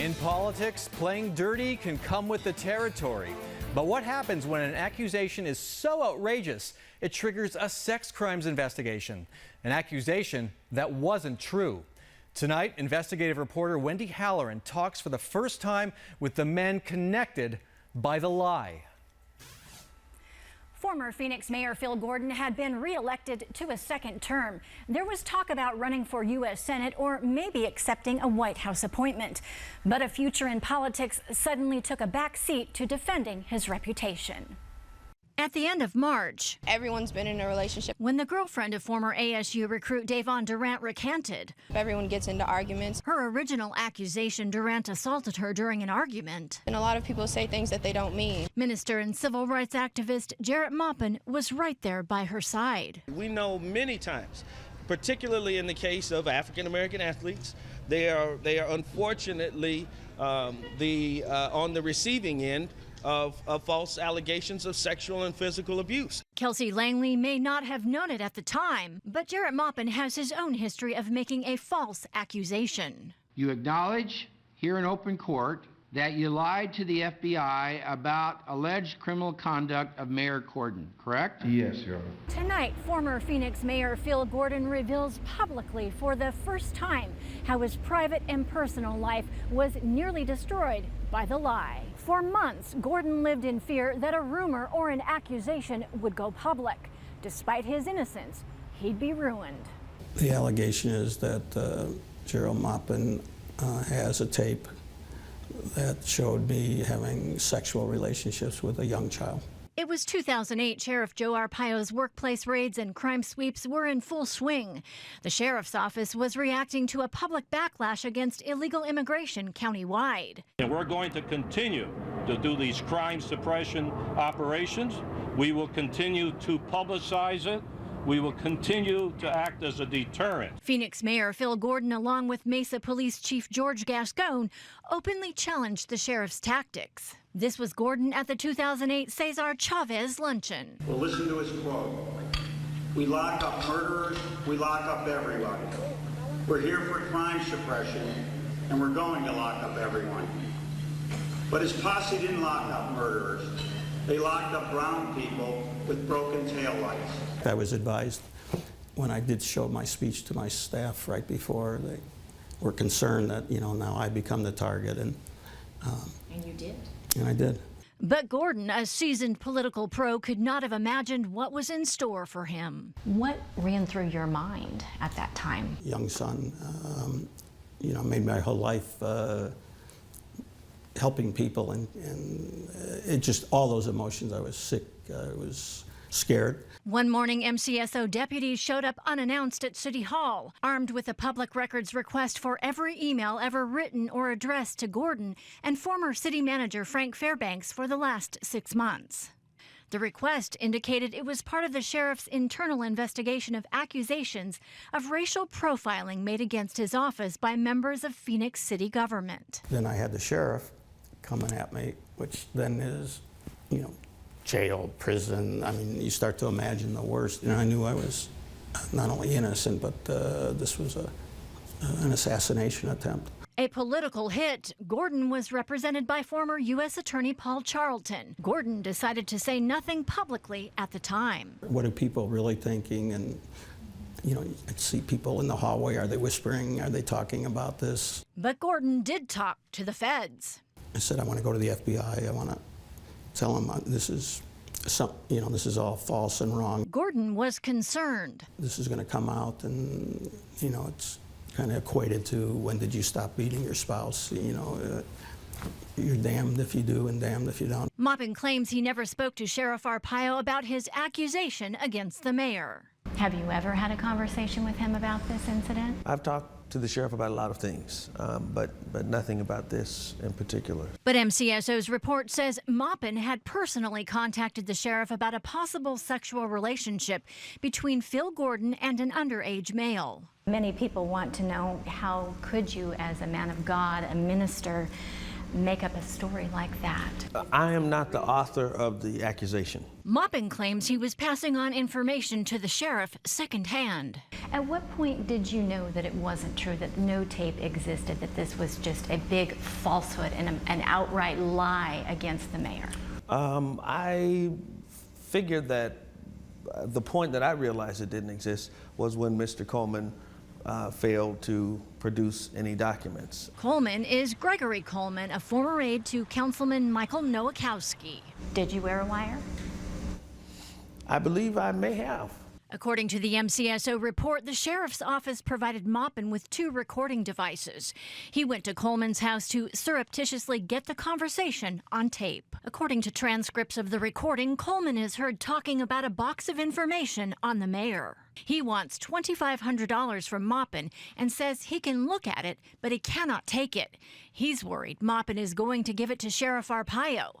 In politics, playing dirty can come with the territory. But what happens when an accusation is so outrageous it triggers a sex crimes investigation? An accusation that wasn't true. Tonight, investigative reporter Wendy Halloran talks for the first time with the men connected by the lie. Former Phoenix Mayor Phil Gordon had been re-elected to a second term. There was talk about running for U.S. Senate or maybe accepting a White House appointment. But a future in politics suddenly took a back seat to defending his reputation. At the end of March, everyone's been in a relationship. When the girlfriend of former ASU recruit Davon Durant recanted, everyone gets into arguments. Her original accusation, Durant assaulted her during an argument. And a lot of people say things that they don't mean. Minister and civil rights activist Jarrett Maupin was right there by her side. We know many times, particularly in the case of African-American athletes, they are unfortunately on the receiving end of false allegations of sexual and physical abuse. Kelsey Langley may not have known it at the time, but Jarrett Maupin has his own history of making a false accusation. You acknowledge here in open court that you lied to the FBI about alleged criminal conduct of Mayor Gordon, correct? Yes, Your Honor. Tonight, former Phoenix Mayor Phil Gordon reveals publicly for the first time how his private and personal life was nearly destroyed by the lie. For months, Gordon lived in fear that a rumor or an accusation would go public. Despite his innocence, he'd be ruined. The allegation is that Gerald Maupin has a tape that showed me having sexual relationships with a young child. It was 2008. Sheriff Joe Arpaio's workplace raids and crime sweeps were in full swing. The sheriff's office was reacting to a public backlash against illegal immigration countywide. And we're going to continue to do these crime suppression operations. We will continue to publicize it. We will continue to act as a deterrent. Phoenix Mayor Phil Gordon, along with Mesa Police Chief George Gascon, openly challenged the sheriff's tactics. This was Gordon at the 2008 Cesar Chavez luncheon. Well, listen to his quote. We lock up murderers, we lock up everybody. We're here for crime suppression, and we're going to lock up everyone. But his posse didn't lock up murderers. They locked up brown people with broken taillights. I was advised when I did show my speech to my staff right before, they were concerned that, now I become the target. And you did? And I did. But Gordon, a seasoned political pro, could not have imagined what was in store for him. What ran through your mind at that time? Young son, made my whole life helping people, and it just, all those emotions. I was sick, I was scared. One morning, MCSO deputies showed up unannounced at City Hall, armed with a public records request for every email ever written or addressed to Gordon and former city manager Frank Fairbanks for the last 6 months. The request indicated it was part of the sheriff's internal investigation of accusations of racial profiling made against his office by members of Phoenix city government. Then I had the sheriff coming at me, which then is, jail, prison. I mean, you start to imagine the worst. I knew I was not only innocent, but this was an assassination attempt. A political hit. Gordon was represented by former U.S. Attorney Paul Charlton. Gordon decided to say nothing publicly at the time. What are people really thinking? And, I'd see people in the hallway. Are they whispering? Are they talking about this? But Gordon did talk to the feds. I said, I want to go to the FBI. I want to tell them this is this is all false and wrong. Gordon was concerned. This is going to come out, and it's kind of equated to, when did you stop beating your spouse? You're damned if you do and damned if you don't. Maupin claims he never spoke to Sheriff Arpaio about his accusation against the mayor. Have you ever had a conversation with him about this incident? I've talked to the sheriff about a lot of things, but nothing about this in particular. But MCSO's report says Maupin had personally contacted the sheriff about a possible sexual relationship between Phil Gordon and an underage male. Many people want to know, how could you, as a man of God, a minister, make up a story like that? I am not the author of the accusation. Maupin claims he was passing on information to the sheriff secondhand. At what point did you know that it wasn't true, that no tape existed, that this was just a big falsehood and an outright lie against the mayor? I figured that the point that I realized it didn't exist was when Mr. Coleman failed to produce any documents. Coleman is Gregory Coleman, a former aide to Councilman Michael Nowakowski. Did you wear a wire? I believe I may have. According to the MCSO report, the sheriff's office provided Maupin with 2 recording devices. He went to Coleman's house to surreptitiously get the conversation on tape. According to transcripts of the recording, Coleman is heard talking about a box of information on the mayor. He wants $2,500 from Maupin and says he can look at it, but he cannot take it. He's worried Maupin is going to give it to Sheriff Arpaio.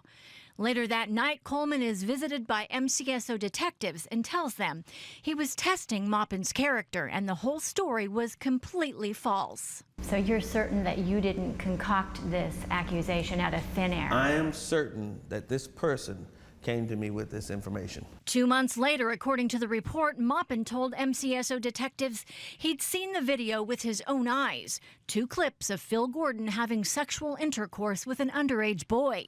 Later that night, Coleman is visited by MCSO detectives and tells them he was testing Maupin's character and the whole story was completely false. So you're certain that you didn't concoct this accusation out of thin air? I am certain that this person came to me with this information. 2 months later, according to the report, Maupin told MCSO detectives he'd seen the video with his own eyes. 2 clips of Phil Gordon having sexual intercourse with an underage boy,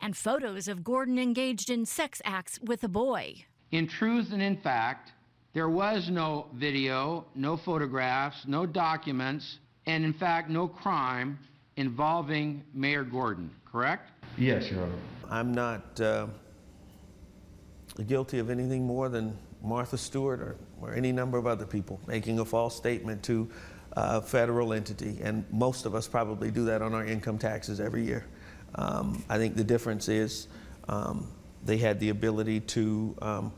and photos of Gordon engaged in sex acts with a boy. In truth and in fact, there was no video, no photographs, no documents, and in fact, no crime involving Mayor Gordon, correct? Yes, Your Honor. I'm not guilty of anything more than Martha Stewart or any number of other people making a false statement to a federal entity, and most of us probably do that on our income taxes every year. I think the difference is they had the ability to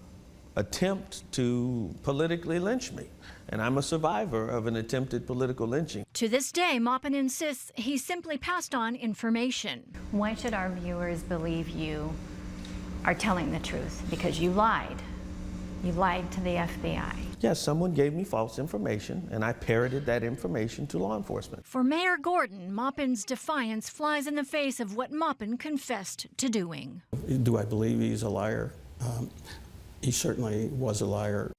attempt to politically lynch me, and I'm a survivor of an attempted political lynching. To this day, Maupin insists he simply passed on information. Why should our viewers believe you are telling the truth? Because you lied. You lied to the FBI. Yes, someone gave me false information, and I parroted that information to law enforcement. For Mayor Gordon, Maupin's defiance flies in the face of what Maupin confessed to doing. Do I believe he's a liar? He certainly was a liar.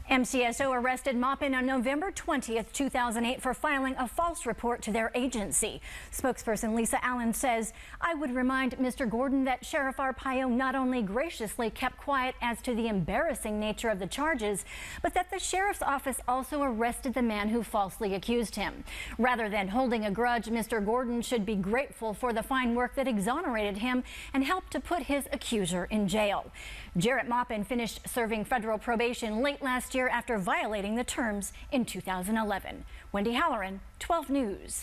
MCSO arrested Maupin on November 20th, 2008 for filing a false report to their agency. Spokesperson Lisa Allen says, "I would remind Mr. Gordon that Sheriff Arpaio not only graciously kept quiet as to the embarrassing nature of the charges, but that the sheriff's office also arrested the man who falsely accused him. Rather than holding a grudge, Mr. Gordon should be grateful for the fine work that exonerated him and helped to put his accuser in jail." Jarrett Maupin finished serving federal probation late last year after violating the terms in 2011. Wendy Halloran, 12 News.